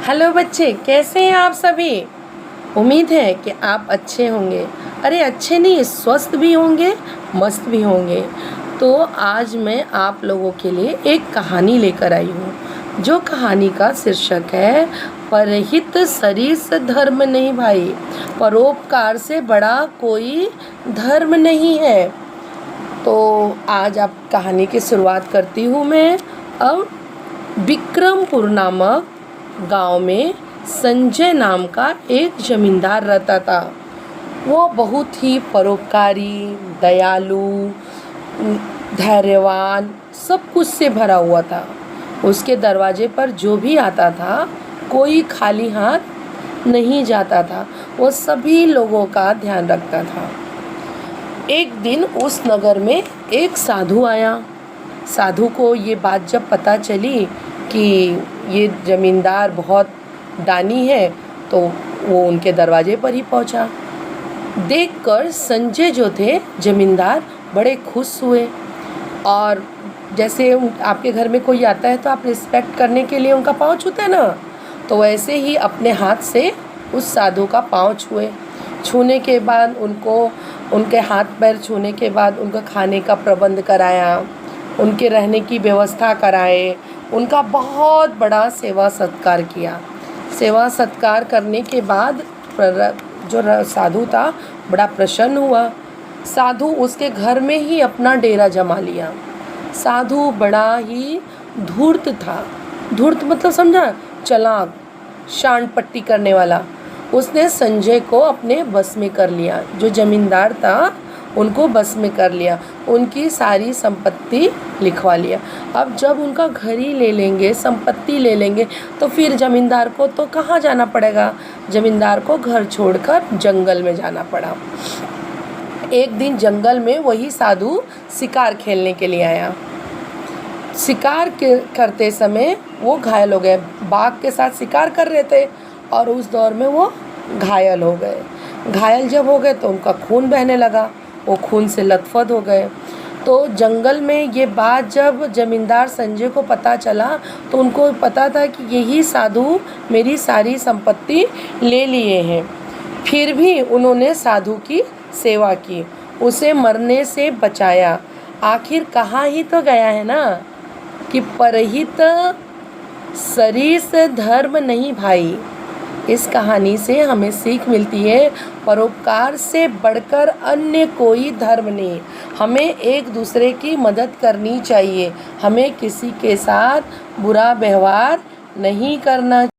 Hello बच्चे, कैसे हैं आप सभी। उम्मीद है कि आप अच्छे होंगे। अरे अच्छे नहीं, स्वस्थ भी होंगे, मस्त भी होंगे। तो आज मैं आप लोगों के लिए एक कहानी लेकर आई हूँ, जो कहानी का शीर्षक है परहित सरिस धर्म नहीं भाई। परोपकार से बड़ा कोई धर्म नहीं है। तो आज आप कहानी की शुरुआत करती हूँ मैं। अब विक्रमपुर नामक गांव में संजय नाम का एक जमींदार रहता था। वो बहुत ही परोपकारी, दयालु, धैर्यवान, सब कुछ से भरा हुआ था। उसके दरवाजे पर जो भी आता था, कोई खाली हाथ नहीं जाता था। वो सभी लोगों का ध्यान रखता था। एक दिन उस नगर में एक साधु आया। साधु को ये बात जब पता चली कि ये ज़मींदार बहुत दानी है, तो वो उनके दरवाजे पर ही पहुंचा। देखकर संजय जो थे ज़मींदार बड़े खुश हुए। और जैसे आपके घर में कोई आता है तो आप रिस्पेक्ट करने के लिए उनका पाँव छूते हैं ना, तो वैसे ही अपने हाथ से उस साधु का पाँव छुए। छूने के बाद उनके हाथ पैर छूने के बाद उनका खाने का प्रबंध कराया, उनके रहने की व्यवस्था कराए, उनका बहुत बड़ा सेवा सत्कार किया। सेवा सत्कार करने के बाद जो साधु था बड़ा प्रसन्न हुआ। साधु उसके घर में ही अपना डेरा जमा लिया। साधु बड़ा ही धूर्त था। धूर्त मतलब समझा, चालाक, शान पट्टी करने वाला। उसने संजय को अपने बस में कर लिया। जो जमींदार था उनको बस में कर लिया, उनकी सारी संपत्ति लिखवा लिया। अब जब उनका घर ही ले लेंगे, संपत्ति ले लेंगे, तो फिर ज़मींदार को तो कहाँ जाना पड़ेगा। ज़मींदार को घर छोड़कर जंगल में जाना पड़ा। एक दिन जंगल में वही साधु शिकार खेलने के लिए आया। शिकार करते समय वो घायल हो गए। बाघ के साथ शिकार कर रहे थे और उस दौर में वो घायल हो गए। घायल जब हो गए तो उनका खून बहने लगा। वो खून से लथपथ हो गए। तो जंगल में ये बात जब जमींदार संजय को पता चला, तो उनको पता था कि यही साधु मेरी सारी संपत्ति ले लिए हैं। फिर भी उन्होंने साधु की सेवा की, उसे मरने से बचाया। आखिर कहा ही तो गया है ना कि परहित सरिस धर्म नहीं भाई। इस कहानी से हमें सीख मिलती है, परोपकार से बढ़कर अन्य कोई धर्म नहीं। हमें एक दूसरे की मदद करनी चाहिए। हमें किसी के साथ बुरा व्यवहार नहीं करना।